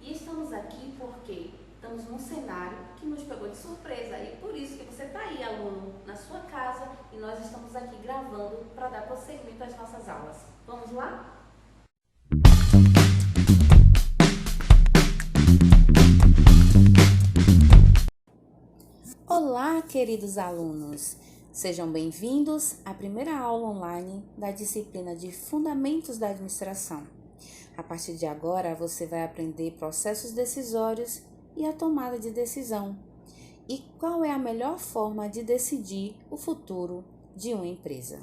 E estamos aqui porque estamos num cenário que nos pegou de surpresa e por isso que você está aí, aluno, na sua casa e nós estamos aqui gravando para dar prosseguimento às nossas aulas. Vamos lá? Olá, queridos alunos! Sejam bem-vindos à primeira aula online da disciplina de Fundamentos da Administração. A partir de agora, você vai aprender processos decisórios e a tomada de decisão. E qual é a melhor forma de decidir o futuro de uma empresa?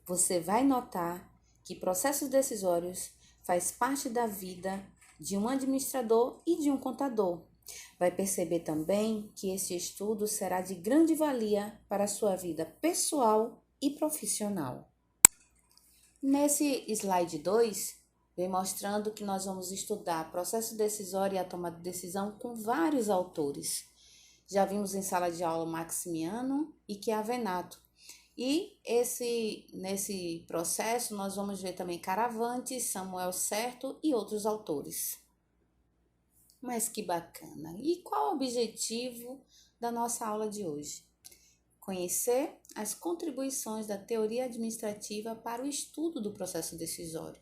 Você vai notar que processos decisórios faz parte da vida de um administrador e de um contador. Vai perceber também que esse estudo será de grande valia para a sua vida pessoal e profissional. Nesse slide 2, vem mostrando que nós vamos estudar processo decisório e a tomada de decisão com vários autores. Já vimos em sala de aula Maximiano e Chiavenato. E nesse processo nós vamos ver também Caravante, Samuel Certo e outros autores. Mas que bacana! E qual o objetivo da nossa aula de hoje? Conhecer as contribuições da teoria administrativa para o estudo do processo decisório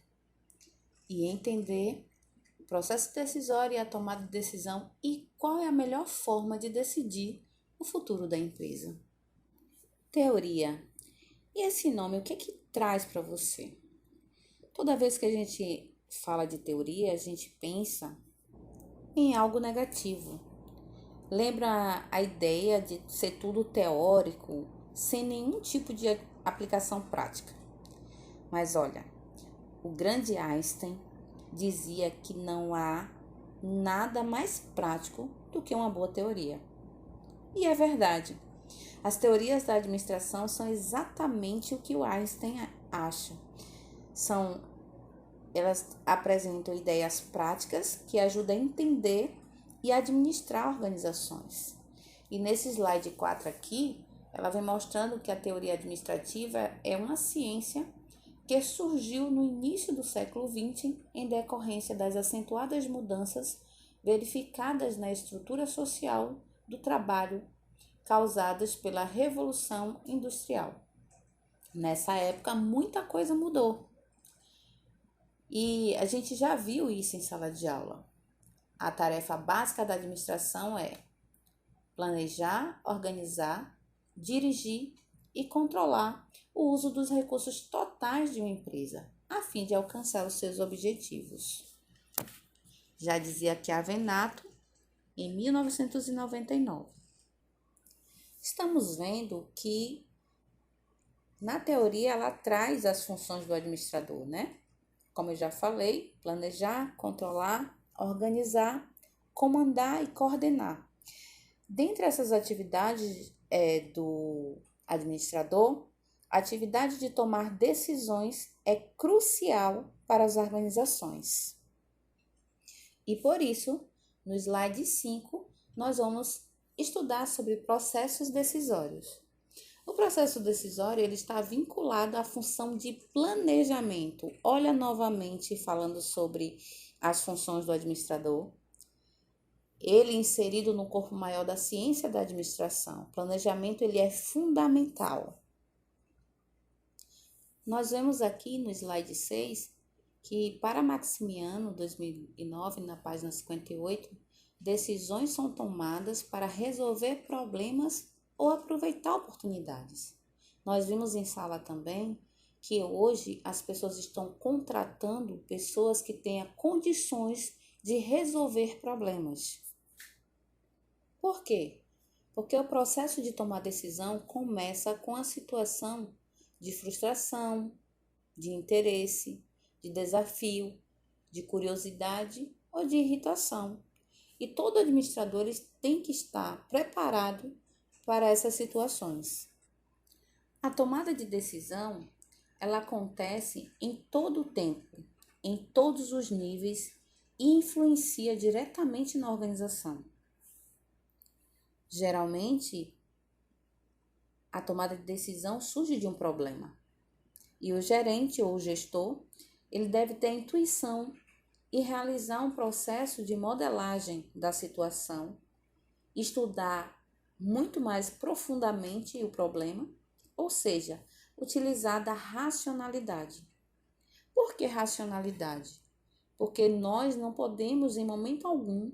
e entender o processo decisório e a tomada de decisão e qual é a melhor forma de decidir o futuro da empresa. Teoria. E esse nome, o que traz para você? Toda vez que a gente fala de teoria, a gente pensa em algo negativo. Lembra a ideia de ser tudo teórico, sem nenhum tipo de aplicação prática. Mas olha, o grande Einstein dizia que não há nada mais prático do que uma boa teoria. E é verdade. As teorias da administração são exatamente o que o Einstein acha. Elas apresentam ideias práticas que ajudam a entender e administrar organizações. E nesse slide 4 aqui, ela vem mostrando que a teoria administrativa é uma ciência que surgiu no início do século XX em decorrência das acentuadas mudanças verificadas na estrutura social do trabalho causadas pela Revolução Industrial. Nessa época, muita coisa mudou. E a gente já viu isso em sala de aula. A tarefa básica da administração é planejar, organizar, dirigir e controlar o uso dos recursos totais de uma empresa, a fim de alcançar os seus objetivos. Já dizia Chiavenato em 1999. Estamos vendo que, na teoria, ela traz as funções do administrador, né? Como eu já falei, planejar, controlar, organizar, comandar e coordenar. Dentre essas atividades do administrador, a atividade de tomar decisões é crucial para as organizações. E por isso, no slide 5, nós vamos estudar sobre processos decisórios. O processo decisório ele está vinculado à função de planejamento. Olha novamente falando sobre as funções do administrador. Ele inserido no corpo maior da ciência da administração. O planejamento ele é fundamental. Nós vemos aqui no slide 6 que para Maximiano, 2009, na página 58, decisões são tomadas para resolver problemas ou aproveitar oportunidades. Nós vimos em sala também que hoje as pessoas estão contratando pessoas que tenham condições de resolver problemas. Por quê? Porque o processo de tomar decisão começa com a situação de frustração, de interesse, de desafio, de curiosidade ou de irritação. E todo administrador tem que estar preparado para essas situações. A tomada de decisão, ela acontece em todo o tempo, em todos os níveis e influencia diretamente na organização. Geralmente, a tomada de decisão surge de um problema. E o gerente ou o gestor, ele deve ter a intuição e realizar um processo de modelagem da situação, estudar muito mais profundamente o problema, ou seja, utilizar da racionalidade. Por que racionalidade? Porque nós não podemos, em momento algum,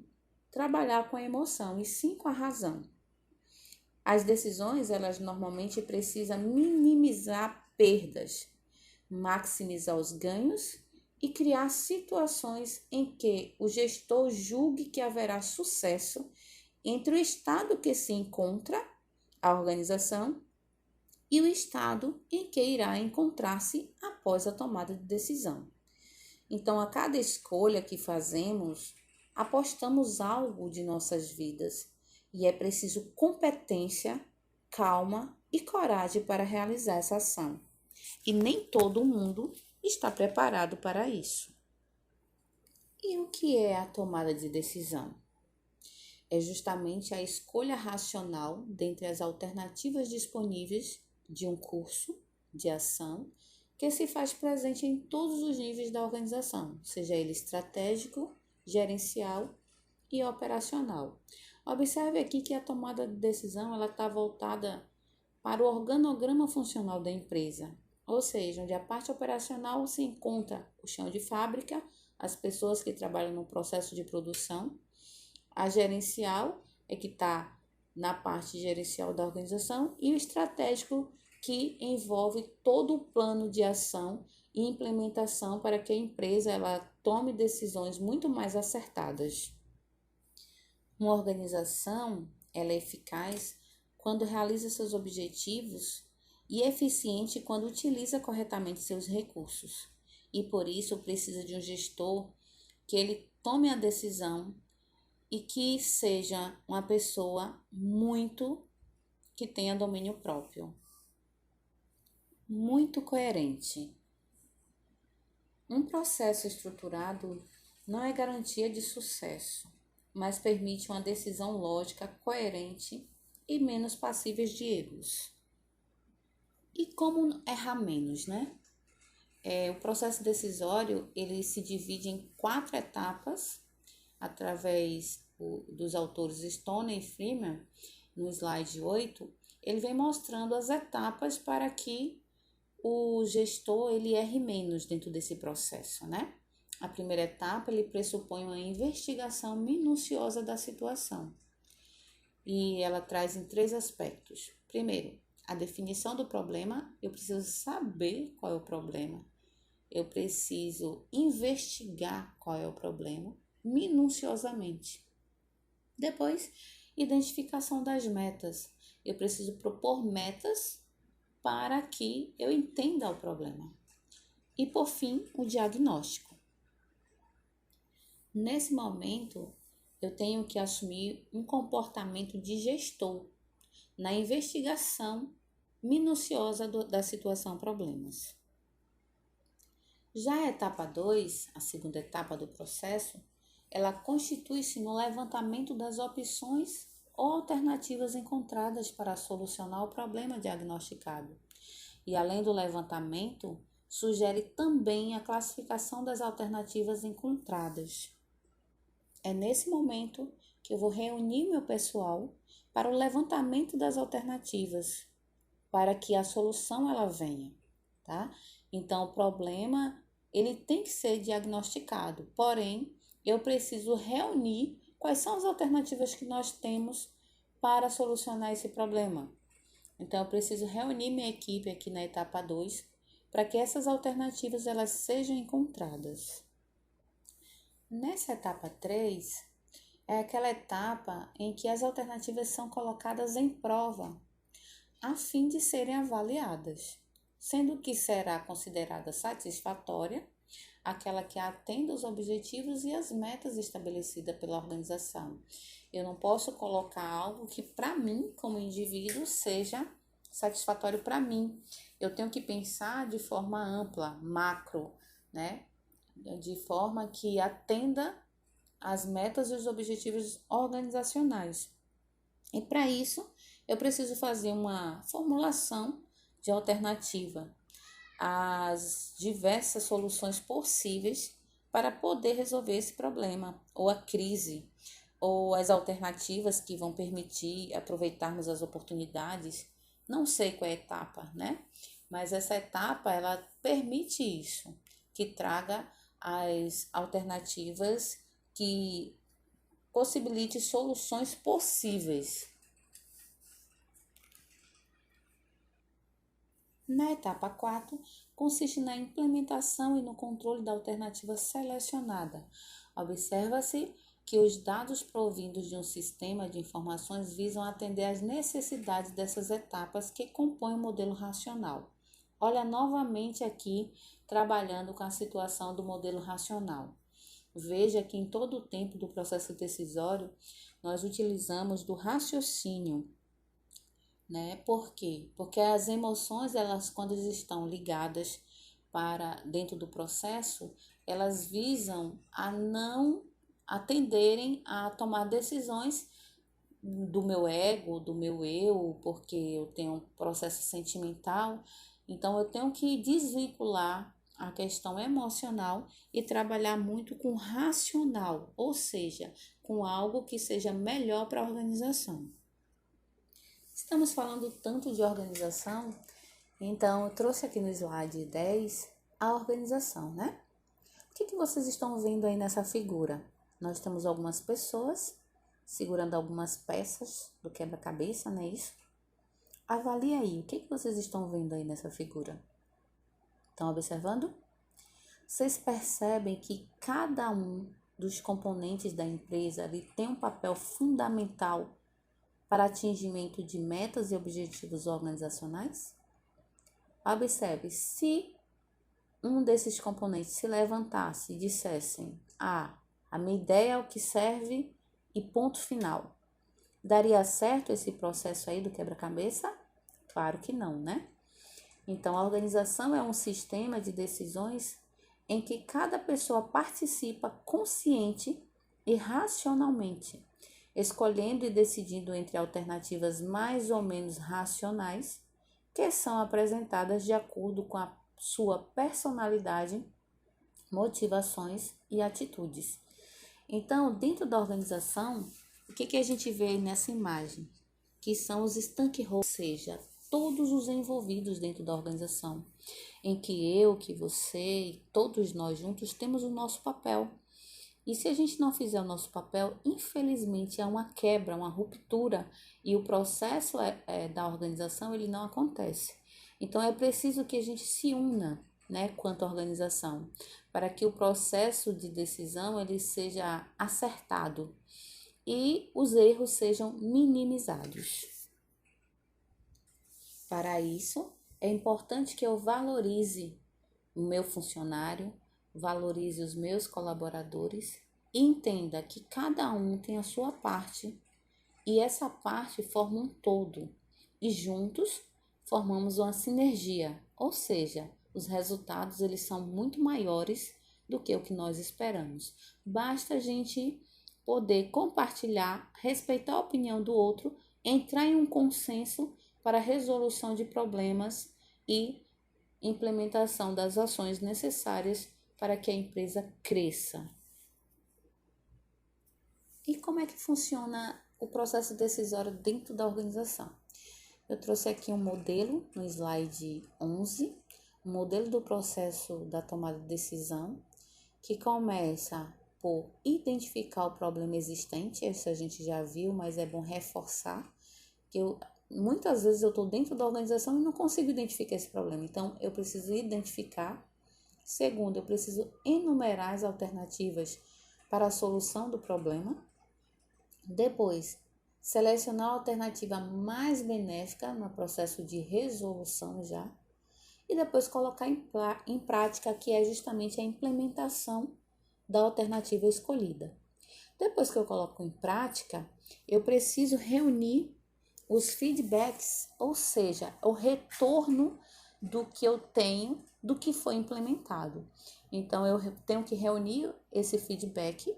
trabalhar com a emoção, e sim com a razão. As decisões, elas normalmente precisam minimizar perdas, maximizar os ganhos e criar situações em que o gestor julgue que haverá sucesso entre o estado que se encontra a organização e o estado em que irá encontrar-se após a tomada de decisão. Então, a cada escolha que fazemos, apostamos algo de nossas vidas e é preciso competência, calma e coragem para realizar essa ação. E nem todo mundo está preparado para isso. E o que é a tomada de decisão? É justamente a escolha racional dentre as alternativas disponíveis de um curso de ação que se faz presente em todos os níveis da organização, seja ele estratégico, gerencial e operacional. Observe aqui que a tomada de decisão ela está voltada para o organograma funcional da empresa, ou seja, onde a parte operacional se encontra o chão de fábrica, as pessoas que trabalham no processo de produção, a gerencial é que está na parte gerencial da organização e o estratégico que envolve todo o plano de ação e implementação para que a empresa ela tome decisões muito mais acertadas. Uma organização ela é eficaz quando realiza seus objetivos e eficiente quando utiliza corretamente seus recursos. E por isso precisa de um gestor que ele tome a decisão e que seja uma pessoa que tenha domínio próprio, muito coerente. Um processo estruturado não é garantia de sucesso, mas permite uma decisão lógica, coerente e menos passíveis de erros. E como errar menos, né? O processo decisório ele se divide em 4 etapas, através dos autores Stoner e Freeman, no slide 8, ele vem mostrando as etapas para que o gestor ele erre menos dentro desse processo, né? A primeira etapa, ele pressupõe uma investigação minuciosa da situação. E ela traz em 3 aspectos. Primeiro, a definição do problema. Eu preciso saber qual é o problema. Eu preciso investigar qual é o problema minuciosamente. Depois, identificação das metas. Eu preciso propor metas para que eu entenda o problema. E, por fim, o diagnóstico. Nesse momento, eu tenho que assumir um comportamento de gestor na investigação minuciosa da situação problemas. Já a etapa 2, a segunda etapa do processo, ela constitui-se no levantamento das opções ou alternativas encontradas para solucionar o problema diagnosticado. E além do levantamento, sugere também a classificação das alternativas encontradas. É nesse momento que eu vou reunir meu pessoal para o levantamento das alternativas, para que a solução ela venha, tá? Então, o problema ele tem que ser diagnosticado, porém, eu preciso reunir quais são as alternativas que nós temos para solucionar esse problema. Então, eu preciso reunir minha equipe aqui na etapa 2 para que essas alternativas elas sejam encontradas. Nessa etapa 3, é aquela etapa em que as alternativas são colocadas em prova, a fim de serem avaliadas, sendo que será considerada satisfatória aquela que atenda os objetivos e as metas estabelecidas pela organização. Eu não posso colocar algo que para mim, como indivíduo, seja satisfatório para mim. Eu tenho que pensar de forma ampla, macro, né? De forma que atenda às metas e os objetivos organizacionais. E para isso, eu preciso fazer uma formulação de alternativa às diversas soluções possíveis para poder resolver esse problema, ou a crise, ou as alternativas que vão permitir aproveitarmos as oportunidades. Não sei qual é a etapa, né? Mas essa etapa, ela permite isso, que traga as alternativas que possibilite soluções possíveis. Na etapa 4, consiste na implementação e no controle da alternativa selecionada. Observa-se que os dados provindos de um sistema de informações visam atender às necessidades dessas etapas que compõem o modelo racional. Olha novamente aqui, trabalhando com a situação do modelo racional. Veja que em todo o tempo do processo decisório, nós utilizamos do raciocínio, né? Por quê? Porque as emoções, elas, quando estão ligadas para dentro do processo, elas visam a não atenderem a tomar decisões do meu ego, do meu eu, porque eu tenho um processo sentimental, então eu tenho que desvincular a questão emocional e trabalhar muito com racional, ou seja, com algo que seja melhor para a organização. Estamos falando tanto de organização, então eu trouxe aqui no slide 10 a organização, né? O que vocês estão vendo aí nessa figura? Nós temos algumas pessoas segurando algumas peças do quebra-cabeça, não é isso? Avalie aí, o que vocês estão vendo aí nessa figura? Estão observando? Vocês percebem que cada um dos componentes da empresa ele tem um papel fundamental para atingimento de metas e objetivos organizacionais? Observe, se um desses componentes se levantasse e dissessem: a minha ideia é o que serve e ponto final. Daria certo esse processo aí do quebra-cabeça? Claro que não, né? Então, a organização é um sistema de decisões em que cada pessoa participa consciente e racionalmente, escolhendo e decidindo entre alternativas mais ou menos racionais, que são apresentadas de acordo com a sua personalidade, motivações e atitudes. Então, dentro da organização, o que a gente vê nessa imagem? Que são os stakeholders, ou seja, todos os envolvidos dentro da organização, em que eu, que você e todos nós juntos temos o nosso papel. E se a gente não fizer o nosso papel, infelizmente há uma quebra, uma ruptura, e o processo da organização ele não acontece. Então é preciso que a gente se una, né, quanto à organização, para que o processo de decisão ele seja acertado e os erros sejam minimizados. Para isso, é importante que eu valorize o meu funcionário, valorize os meus colaboradores e entenda que cada um tem a sua parte e essa parte forma um todo e juntos formamos uma sinergia, ou seja, os resultados eles são muito maiores do que o que nós esperamos. Basta a gente poder compartilhar, respeitar a opinião do outro, entrar em um consenso para a resolução de problemas e implementação das ações necessárias para que a empresa cresça. E como é que funciona o processo decisório dentro da organização? Eu trouxe aqui um modelo no slide 11, um modelo do processo da tomada de decisão, que começa por identificar o problema existente. Isso a gente já viu, mas é bom reforçar que muitas vezes eu estou dentro da organização e não consigo identificar esse problema. Então, eu preciso identificar. Segundo, eu preciso enumerar as alternativas para a solução do problema. Depois, selecionar a alternativa mais benéfica no processo de resolução já. E depois colocar em prática, que é justamente a implementação da alternativa escolhida. Depois que eu coloco em prática, eu preciso reunir os feedbacks, ou seja, o retorno do que eu tenho, do que foi implementado. Então, eu tenho que reunir esse feedback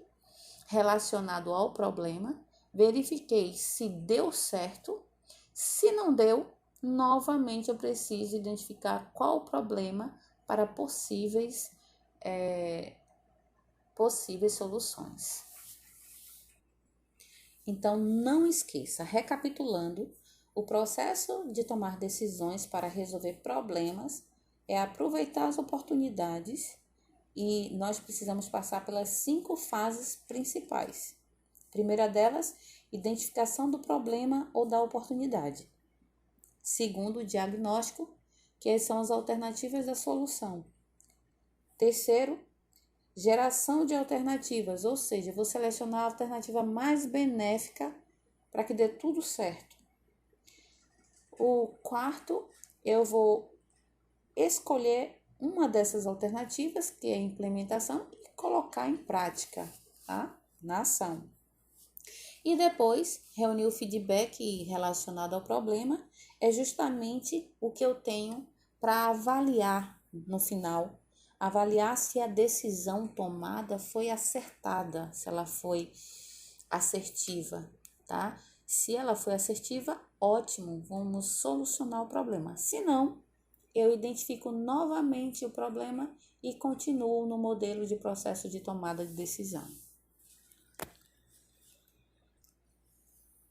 relacionado ao problema, verifiquei se deu certo, se não deu, novamente eu preciso identificar qual o problema para possíveis possíveis soluções. Então, não esqueça, recapitulando, o processo de tomar decisões para resolver problemas é aproveitar as oportunidades e nós precisamos passar pelas 5 fases principais. Primeira delas, identificação do problema ou da oportunidade. Segundo, o diagnóstico, que são as alternativas da solução. Terceiro, geração de alternativas, ou seja, vou selecionar a alternativa mais benéfica para que dê tudo certo. O quarto, eu vou escolher uma dessas alternativas, que é a implementação, e colocar em prática, tá? Na ação. E depois, reunir o feedback relacionado ao problema, é justamente o que eu tenho para avaliar no final, avaliar se a decisão tomada foi acertada, se ela foi assertiva, tá? Se ela foi assertiva, ótimo, vamos solucionar o problema. Se não, eu identifico novamente o problema e continuo no modelo de processo de tomada de decisão.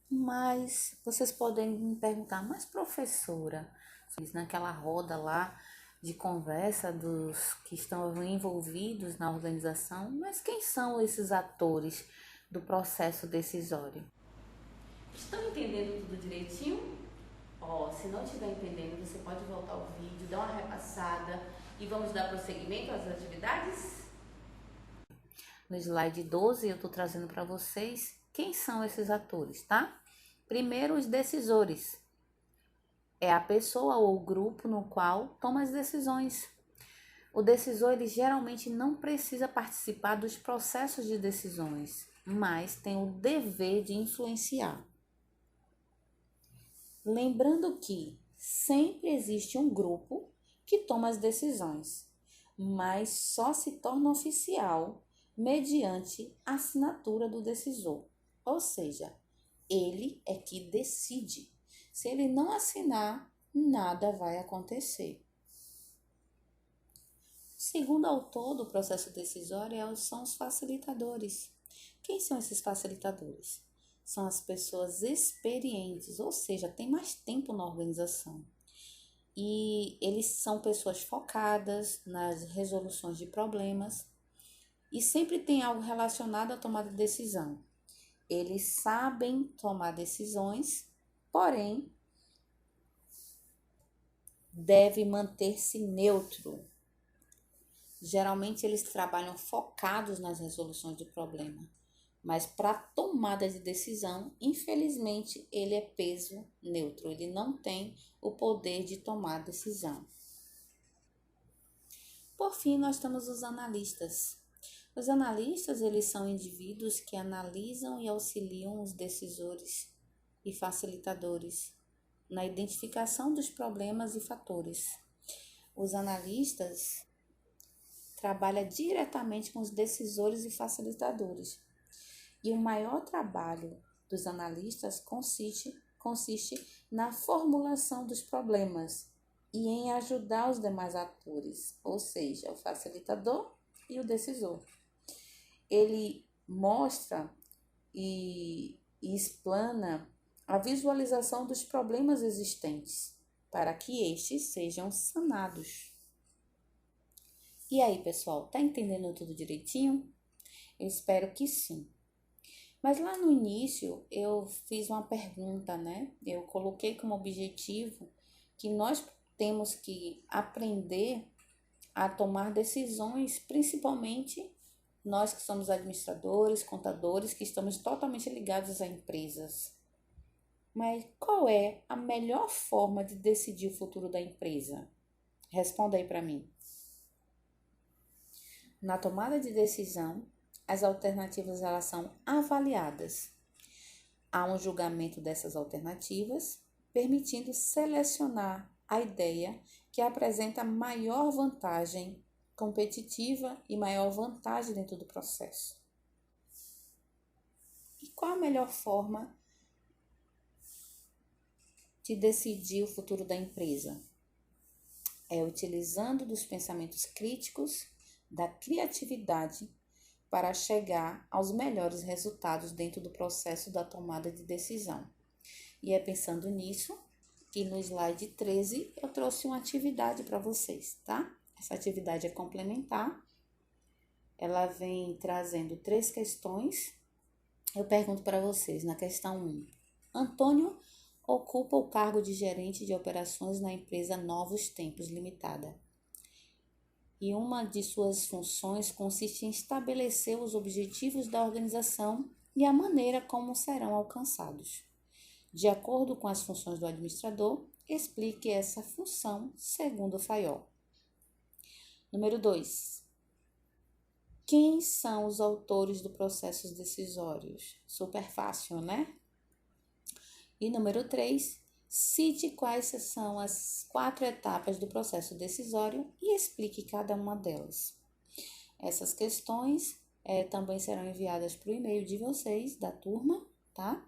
Mas vocês podem me perguntar, mas professora, naquela roda lá de conversa dos que estão envolvidos na organização, mas quem são esses atores do processo decisório? Estão entendendo tudo direitinho? Se não estiver entendendo, você pode voltar ao vídeo, dar uma repassada e vamos dar prosseguimento às atividades? No slide 12 eu estou trazendo para vocês quem são esses atores, tá? Primeiro, os decisores. É a pessoa ou o grupo no qual toma as decisões. O decisor, ele geralmente não precisa participar dos processos de decisões, mas tem o dever de influenciar. Lembrando que sempre existe um grupo que toma as decisões, mas só se torna oficial mediante a assinatura do decisor. Ou seja, ele é que decide. Se ele não assinar, nada vai acontecer. Segundo autor do processo decisório, são os facilitadores. Quem são esses facilitadores? São as pessoas experientes, ou seja, tem mais tempo na organização. E eles são pessoas focadas nas resoluções de problemas e sempre tem algo relacionado à tomada de decisão. Eles sabem tomar decisões, porém, deve manter-se neutro. Geralmente, eles trabalham focados nas resoluções de problema. Mas para tomada de decisão, infelizmente, ele é peso neutro. Ele não tem o poder de tomar decisão. Por fim, nós temos os analistas. Os analistas, eles são indivíduos que analisam e auxiliam os decisores e facilitadores na identificação dos problemas e fatores. Os analistas trabalham diretamente com os decisores e facilitadores. E o maior trabalho dos analistas consiste na formulação dos problemas e em ajudar os demais atores, ou seja, o facilitador e o decisor. Ele mostra e explana a visualização dos problemas existentes para que estes sejam sanados. E aí, pessoal, tá entendendo tudo direitinho? Eu espero que sim. Mas lá no início eu fiz uma pergunta, né? Eu coloquei como objetivo que nós temos que aprender a tomar decisões, principalmente nós que somos administradores, contadores, que estamos totalmente ligados a empresas. Mas qual é a melhor forma de decidir o futuro da empresa? Responda aí para mim. Na tomada de decisão, as alternativas elas são avaliadas. Há um julgamento dessas alternativas, permitindo selecionar a ideia que apresenta maior vantagem competitiva e maior vantagem dentro do processo. E qual a melhor forma de decidir o futuro da empresa? É utilizando dos pensamentos críticos, da criatividade, para chegar aos melhores resultados dentro do processo da tomada de decisão. E é pensando nisso que no slide 13 eu trouxe uma atividade para vocês, tá? Essa atividade é complementar. Ela vem trazendo 3 questões. Eu pergunto para vocês na questão 1. Antônio ocupa o cargo de gerente de operações na empresa Novos Tempos Limitada. E uma de suas funções consiste em estabelecer os objetivos da organização e a maneira como serão alcançados. De acordo com as funções do administrador, explique essa função segundo o Fayol. Número 2. Quem são os autores do processos decisórios? Super fácil, né? E número 3. Cite quais são as 4 etapas do processo decisório e explique cada uma delas. Essas questões também serão enviadas para o e-mail de vocês, da turma, tá?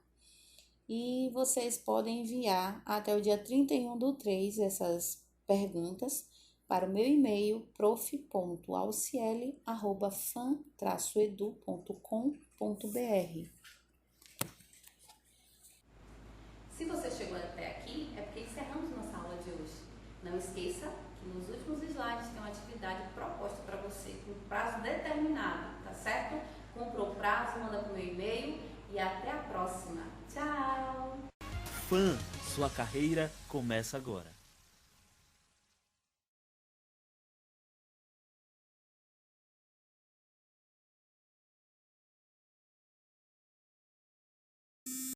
E vocês podem enviar até o dia 31/3 essas perguntas para o meu e-mail prof.auciele@fan-edu.com.br. Se você chegou até aqui, é porque encerramos nossa aula de hoje. Não esqueça que nos últimos slides tem uma atividade proposta para você, com prazo determinado, tá certo? Cumpra o prazo, manda para o meu e-mail e até a próxima. Tchau! Fan, sua carreira começa agora.